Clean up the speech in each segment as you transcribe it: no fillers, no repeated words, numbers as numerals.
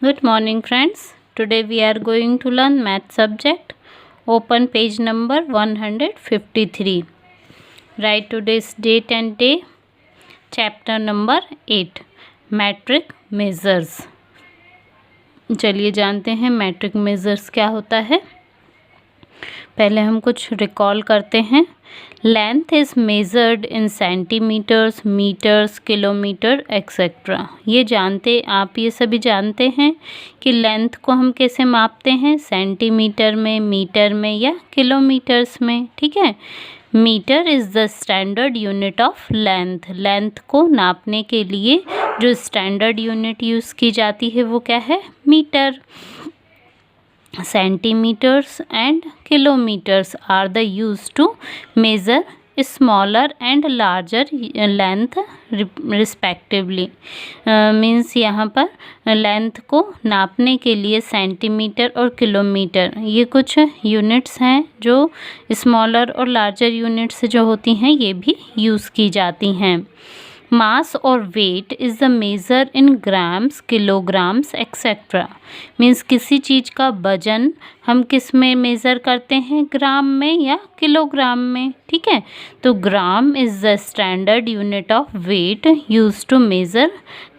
Good morning friends. Today we are going to learn math subject. Open page number 153. Write today's date and day. Chapter number 8. Metric measures. चलिए जानते हैं metric measures क्या होता है। पहले हम कुछ रिकॉल करते हैं। Length is measured in centimetres, metres, kilometre etcetera. ये सभी जानते हैं कि लेंथ को हम कैसे मापते हैं, सेंटीमीटर में, मीटर में या किलोमीटर्स में। ठीक है। Metre is the standard unit of length. Length को नापने के लिए जो स्टैंडर्ड यूनिट यूज़ की जाती है वो क्या है, metre. Centimeters and kilometers are the used to measure smaller and larger length respectively. Means यहाँ पर लेंथ को नापने के लिए सेंटीमीटर और किलोमीटर ये कुछ यूनिट्स हैं जो स्मॉलर और लार्जर यूनिट्स जो होती हैं ये भी यूज़ की जाती हैं। मास और weight is the measure in grams, kilograms etcetera. Means किसी चीज़ का वजन हम किस में मेज़र करते हैं, ग्राम में या किलोग्राम में। ठीक है। तो gram is the standard unit of weight use to measure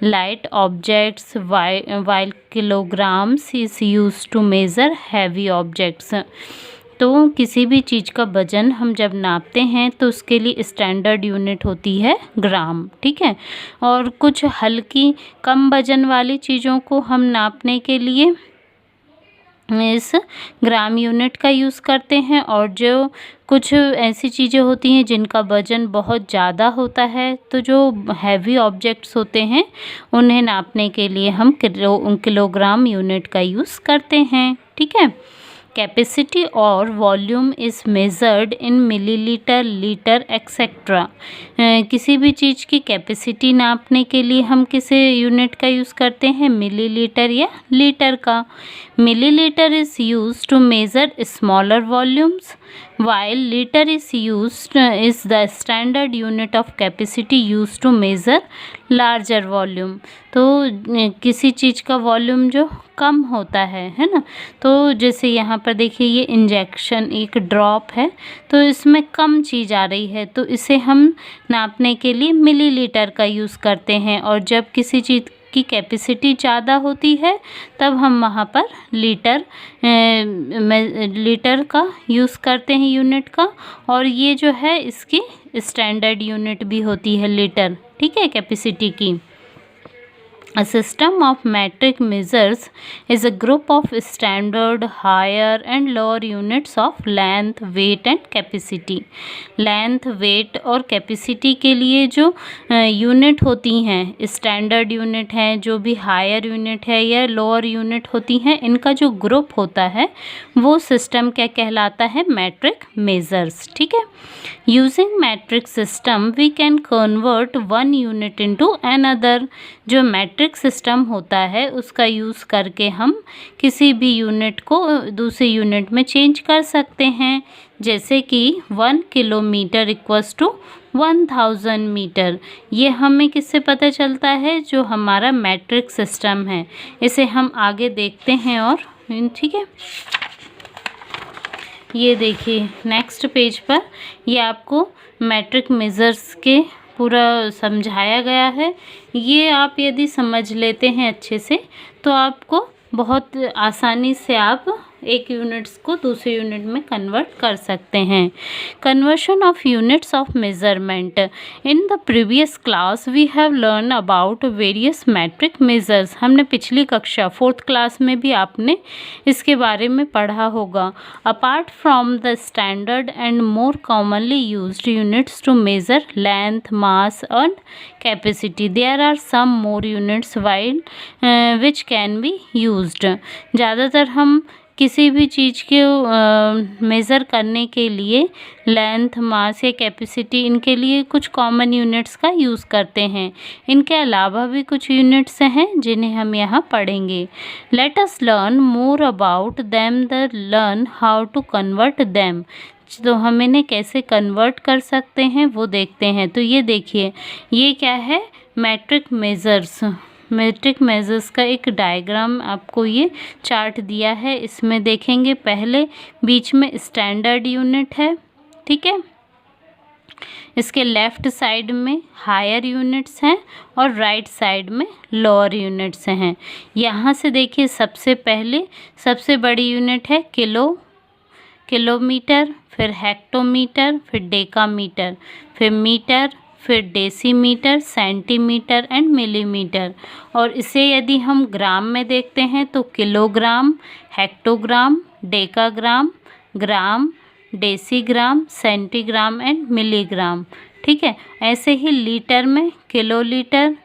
light objects while kilograms is use to measure heavy objects. तो किसी भी चीज़ का वजन हम जब नापते हैं तो उसके लिए स्टैंडर्ड यूनिट होती है ग्राम। ठीक है। और कुछ हल्की कम वजन वाली चीज़ों को हम नापने के लिए इस ग्राम यूनिट का यूज़ करते हैं, और जो कुछ ऐसी चीज़ें होती हैं जिनका वजन बहुत ज़्यादा होता है तो जो हैवी ऑब्जेक्ट्स होते हैं उन्हें नापने के लिए हम किलोग्राम यूनिट का यूज़ करते हैं। ठीक है। कैपेसिटी और volume is measured in millilitre, litre etcetera. किसी भी चीज़ की कैपेसिटी नापने के लिए हम किस यूनिट का यूज़ करते हैं, मिलीलीटर या लीटर का। Millilitre is use to measure smaller volumes while liter is the standard unit of capacity used to measure larger volume। तो किसी चीज़ का वॉल्यूम जो कम होता है ना। तो जैसे यहाँ पर देखिए ये इंजेक्शन एक ड्रॉप है तो इसमें कम चीज़ आ रही है तो इसे हम नापने के लिए मिलीलीटर का यूज़ करते हैं, और जब किसी चीज़ की कैपेसिटी ज़्यादा होती है तब हम वहाँ पर लीटर का यूज़ करते हैं यूनिट का, और ये जो है इसकी स्टैंडर्ड यूनिट भी होती है लीटर। ठीक है, कैपेसिटी की। A system of metric measures is a group of standard higher and lower units of length, weight and capacity। Length, weight और कैपेसिटी के लिए जो यूनिट होती हैं, स्टैंडर्ड यूनिट हैं, जो भी हायर यूनिट है या लोअर यूनिट होती हैं, इनका जो ग्रुप होता है वो सिस्टम क्या कहलाता है, मैट्रिक मेजर्स। ठीक है। Using metric system we can convert one unit into another. जो मैट्रिक सिस्टम होता है उसका यूज़ करके हम किसी भी यूनिट को दूसरे यूनिट में चेंज कर सकते हैं। जैसे कि 1 किलोमीटर इक्वल्स टू 1000 मीटर। ये हमें किससे पता चलता है, जो हमारा मैट्रिक सिस्टम है। इसे हम आगे देखते हैं। और ठीक है, ये देखिए नेक्स्ट पेज पर ये आपको मैट्रिक मेजर्स के पूरा समझाया गया है। ये आप यदि समझ लेते हैं अच्छे से तो आपको बहुत आसानी से आप एक यूनिट्स को दूसरे यूनिट में कन्वर्ट कर सकते हैं। Conversion of units of measurement. In the previous class we have learn about various metric measures. हमने पिछली कक्षा 4th क्लास में भी आपने इसके बारे में पढ़ा होगा। Apart from the standard and more commonly used units to measure length, mass and capacity there are some more units while which can be used. ज़्यादातर हम किसी भी चीज़ के मेज़र करने के लिए लेंथ, मास या कैपेसिटी, इनके लिए कुछ कॉमन यूनिट्स का यूज़ करते हैं। इनके अलावा भी कुछ यूनिट्स हैं जिन्हें हम यहाँ पढ़ेंगे। Let us learn more about them the learn how to convert them. तो हम इन्हें कैसे कन्वर्ट कर सकते हैं वो देखते हैं। तो ये देखिए ये क्या है, मैट्रिक मेजर्स। मेट्रिक मेजर्स का एक डायग्राम आपको ये चार्ट दिया है। इसमें देखेंगे पहले बीच में स्टैंडर्ड यूनिट है, ठीक है। इसके लेफ्ट साइड में हायर यूनिट्स हैं और राइट साइड में लोअर यूनिट्स हैं। यहाँ से देखिए सबसे पहले सबसे बड़ी यूनिट है किलोमीटर, फिर हेक्टोमीटर, फिर डेकामीटर, फिर मीटर, फिर डेसीमीटर, सेंटीमीटर एंड मिलीमीटर। और इसे यदि हम ग्राम में देखते हैं तो kilogram, hectogram, decagram, gram, decigram, centigram and milligram, ठीक है। ऐसे ही लीटर में किलोलीटर,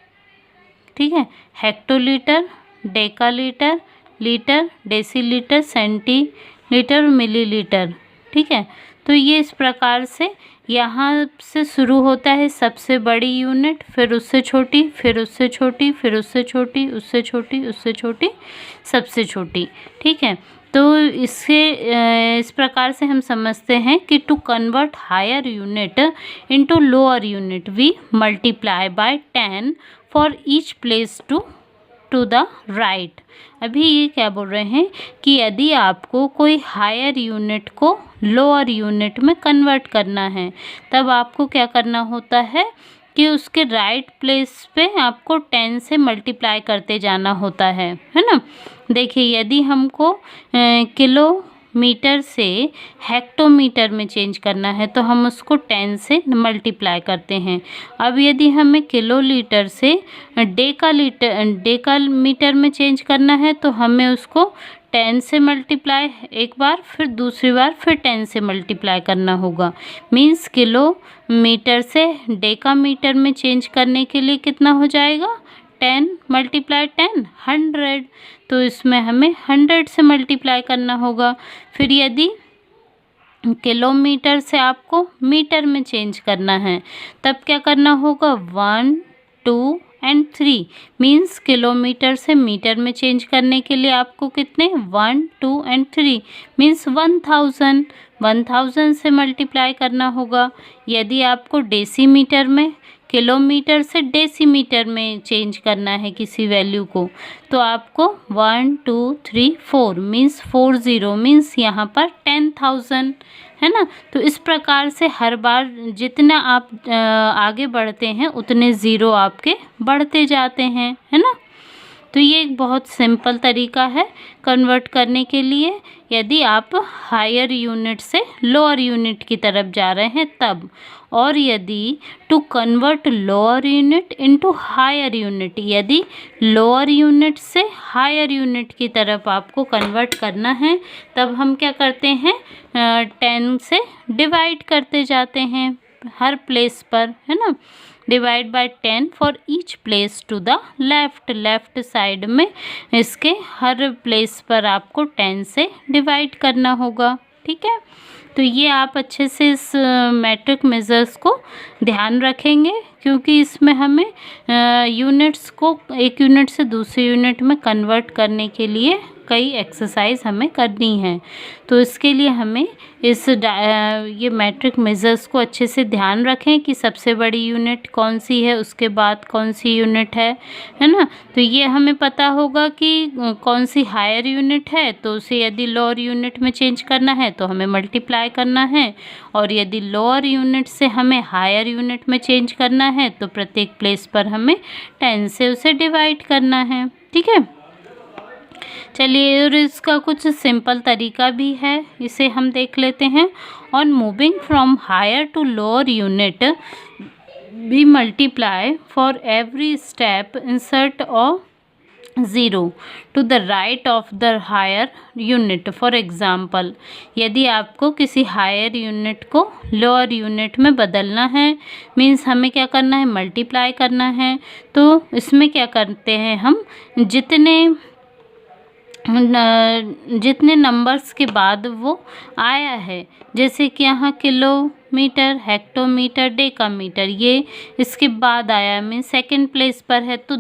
ठीक है, hectolitre, डेकालीटर, litre, decilitre, centilitre, millilitre, ठीक है। तो ये इस प्रकार से यहाँ से शुरू होता है सबसे बड़ी यूनिट, फिर उससे छोटी, फिर उससे छोटी, फिर उससे छोटी, उससे छोटी, उससे छोटी, सबसे छोटी, ठीक है। तो इससे इस प्रकार से हम समझते हैं कि to convert higher unit into lower unit we multiply by 10 for each place to the right. अभी ये क्या बोल रहे हैं कि यदि आपको कोई हायर यूनिट को लोअर यूनिट में कन्वर्ट करना है तब आपको क्या करना होता है कि उसके राइट प्लेस पे आपको 10 से मल्टीप्लाई करते जाना होता है ना। देखिए यदि हमको किलोमीटर से हेक्टोमीटर में चेंज करना है तो हम उसको 10 से मल्टीप्लाई करते हैं। अब यदि हमें किलोलीटर से डेकामीटर में चेंज करना है तो हमें उसको 10 से मल्टीप्लाई एक बार, फिर दूसरी बार फिर 10 से मल्टीप्लाई करना होगा। मीन्स किलोमीटर से डेकामीटर में चेंज करने के लिए कितना हो जाएगा, 10 मल्टीप्लाई 10 100। तो इसमें हमें 100 से मल्टीप्लाई करना होगा। फिर यदि किलोमीटर से आपको मीटर में चेंज करना है तब क्या करना होगा, 1 2 एंड 3। मीन्स किलोमीटर से मीटर में चेंज करने के लिए आपको कितने 1 2 एंड 3 मीन्स 1000 से मल्टीप्लाई करना होगा। यदि आपको डेसीमीटर में किलोमीटर से डेसीमीटर में चेंज करना है किसी वैल्यू को तो आपको 1 2 3 4 मीन्स 40 मीन्स यहाँ पर 10,000 है ना। तो इस प्रकार से हर बार जितना आप आगे बढ़ते हैं उतने ज़ीरो आपके बढ़ते जाते हैं, है ना। तो ये एक बहुत सिंपल तरीका है कन्वर्ट करने के लिए यदि आप हायर यूनिट से लोअर यूनिट की तरफ जा रहे हैं तब। और यदि to convert lower unit into higher unit, यदि लोअर यूनिट से हायर यूनिट की तरफ आपको कन्वर्ट करना है तब हम क्या करते हैं, 10 से डिवाइड करते जाते हैं हर प्लेस पर, है ना। Divide by 10 for each place to the left side में इसके हर प्लेस पर आपको 10 से डिवाइड करना होगा, ठीक है। तो ये आप अच्छे से इस मैट्रिक मेजर्स को ध्यान रखेंगे क्योंकि इसमें हमें यूनिट्स को एक यूनिट से दूसरे यूनिट में कन्वर्ट करने के लिए कई एक्सरसाइज हमें करनी है। तो इसके लिए हमें ये मैट्रिक मेजर्स को अच्छे से ध्यान रखें कि सबसे बड़ी यूनिट कौन सी है, उसके बाद कौन सी यूनिट है ना। तो ये हमें पता होगा कि कौन सी हायर यूनिट है तो उसे यदि लोअर यूनिट में चेंज करना है तो हमें मल्टीप्लाई करना है, और यदि लोअर यूनिट से हमें हायर यूनिट में चेंज करना है तो प्रत्येक प्लेस पर हमें 10 से उसे डिवाइड करना है, ठीक है। चलिए और इसका कुछ सिंपल तरीका भी है, इसे हम देख लेते हैं। On moving from higher to lower unit we multiply for every step insert और 0 to the right of the higher unit. For example यदि आपको किसी हायर यूनिट को लोअर यूनिट में बदलना है मीन्स हमें क्या करना है, मल्टीप्लाई करना है। तो इसमें क्या करते हैं हम, जितने नंबर्स के बाद वो आया है, जैसे कि यहाँ किलोमीटर, हेक्टोमीटर, डेकामीटर, ये इसके बाद आया मीन्स सेकंड प्लेस पर है तो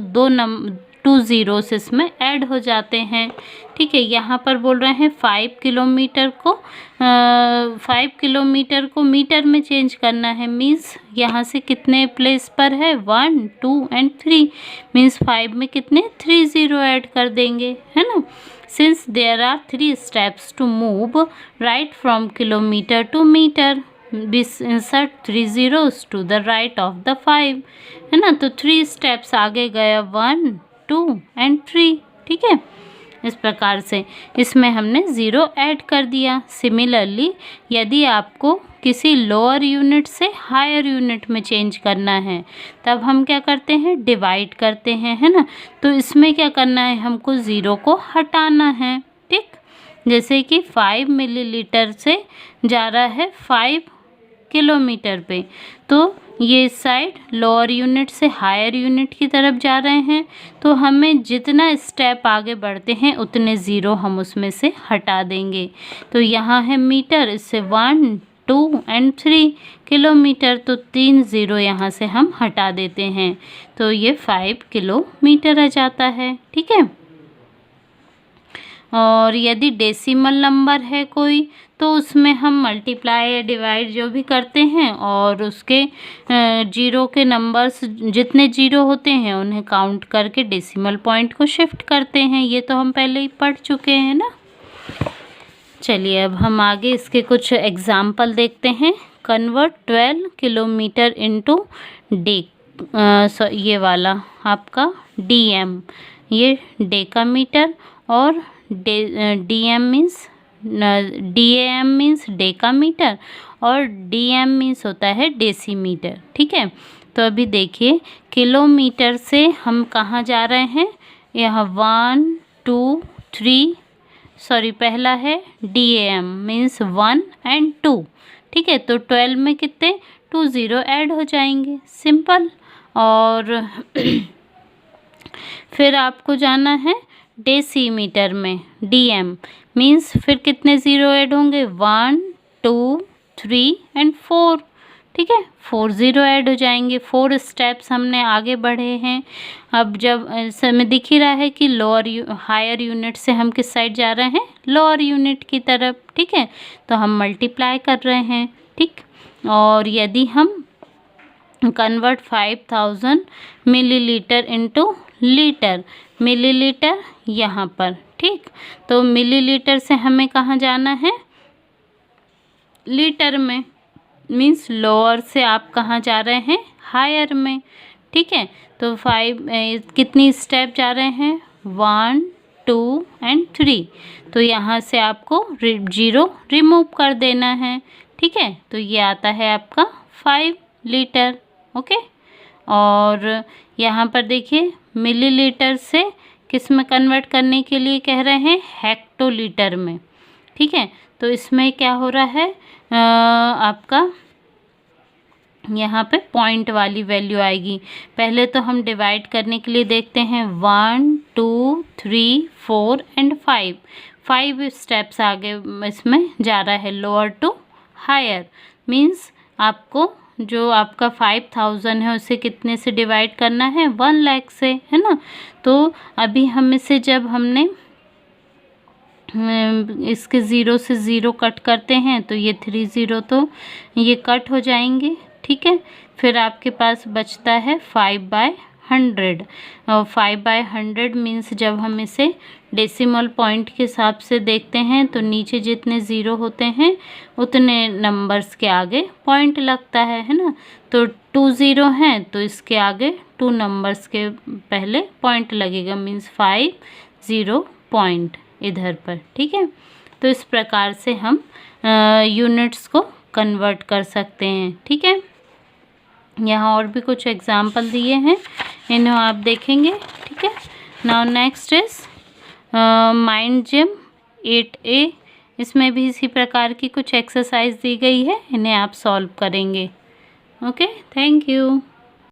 2 ज़ीरोस इसमें ऐड हो जाते हैं। ठीक है, यहाँ पर बोल रहे हैं 5 किलोमीटर को 5 किलोमीटर को मीटर में चेंज करना है। मीन्स यहाँ से कितने प्लेस पर है 1 2 एंड 3, मीन्स 5 में कितने 3 ज़ीरो ऐड कर देंगे, है ना। Since there are 3 steps to move right from kilometre to metre, insert 3 zeros to the right of the 5, है ना। तो 3 स्टेप्स आगे गया 1 2 एंड 3। ठीक है, इस प्रकार से इसमें हमने ज़ीरो ऐड कर दिया। सिमिलरली यदि आपको किसी लोअर यूनिट से हायर यूनिट में चेंज करना है तब हम क्या करते हैं, डिवाइड करते हैं, है ना। तो इसमें क्या करना है, हमको ज़ीरो को हटाना है। ठीक, जैसे कि 5 मिलीलीटर से जा रहा है 5 किलोमीटर पे, तो ये साइड लोअर यूनिट से हायर यूनिट की तरफ जा रहे हैं, तो हमें जितना स्टेप आगे बढ़ते हैं उतने ज़ीरो हम उसमें से हटा देंगे। तो यहाँ है मीटर, इससे 1 2 एंड 3 किलोमीटर, तो 3 ज़ीरो यहाँ से हम हटा देते हैं, तो ये 5 किलोमीटर आ जाता है। ठीक है, और यदि डेसिमल नंबर है कोई तो उसमें हम मल्टीप्लाई या डिवाइड जो भी करते हैं और उसके जीरो के नंबर्स जितने जीरो होते हैं उन्हें काउंट करके डेसिमल पॉइंट को शिफ्ट करते हैं। ये तो हम पहले ही पढ़ चुके हैं ना। चलिए अब हम आगे इसके कुछ एग्जाम्पल देखते हैं। कन्वर्ट 12 किलोमीटर इनटू डे, ये वाला आपका डीएम, ये डेकामीटर, और DM means DM means decametre, और डीएम मीन्स होता है डेसीमीटर। ठीक है, तो अभी देखिए किलोमीटर से हम कहाँ जा रहे हैं, यहाँ 1 2 3, सॉरी पहला है डीएम मीन्स 1 एंड 2। ठीक है, तो 12 में कितने 2 ज़ीरो ऐड हो जाएंगे, सिंपल। और फिर आपको जाना है डेसीमीटर में, डीएम मीन्स फिर कितने ज़ीरो ऐड होंगे 1 2 3 एंड 4। ठीक है, 4 ज़ीरो ऐड हो जाएंगे। 4 स्टेप्स हमने आगे बढ़े हैं। अब जब हमें दिख ही रहा है कि हायर यूनिट से हम किस साइड जा रहे हैं, लोअर यूनिट की तरफ। ठीक है, तो हम मल्टीप्लाई कर रहे हैं। ठीक, और यदि हम convert 5000 millilitre into litre, millilitre यहाँ पर, ठीक, तो मिलीलीटर से हमें कहाँ जाना है, लीटर में, मीन्स लोअर से आप कहाँ जा रहे हैं, हायर में। ठीक है, तो 5 कितनी स्टेप जा रहे हैं 1 2 एंड 3, तो यहाँ से आपको ज़ीरो रिमूव कर देना है। ठीक है, तो ये आता है आपका 5 लीटर। ओके, और यहाँ पर देखिए मिलीलीटर से किस में कन्वर्ट करने के लिए कह रहे हैं, हेक्टोलीटर में। ठीक है, तो इसमें क्या हो रहा है आपका यहाँ पे पॉइंट वाली वैल्यू आएगी। पहले तो हम डिवाइड करने के लिए देखते हैं 1 2 3 4 एंड 5, 5 स्टेप्स आगे इसमें जा रहा है लोअर टू हायर, मीन्स आपको जो आपका 5000 है उसे कितने से डिवाइड करना है, 1 लाख से, है ना। तो अभी हम इसे जब हमने इसके ज़ीरो से ज़ीरो कट करते हैं तो ये 3 ज़ीरो तो ये कट हो जाएंगे। ठीक है, फिर आपके पास बचता है 5/100, और 5/100 मीन्स जब हम इसे डेसिमल पॉइंट के हिसाब से देखते हैं तो नीचे जितने ज़ीरो होते हैं उतने नंबर्स के आगे पॉइंट लगता है ना। तो 2 ज़ीरो हैं तो इसके आगे 2 नंबर्स के पहले पॉइंट लगेगा, मीन्स 5 ज़ीरो पॉइंट इधर पर। ठीक है, तो इस प्रकार से हम यूनिट्स को कन्वर्ट कर सकते हैं। ठीक है, यहाँ और भी कुछ एग्जाम्पल दिए हैं, इन्हें आप देखेंगे। ठीक है, now next is mind gym 8A, इसमें भी इसी प्रकार की कुछ एक्सरसाइज दी गई है, इन्हें आप सॉल्व करेंगे। Okay, thank you.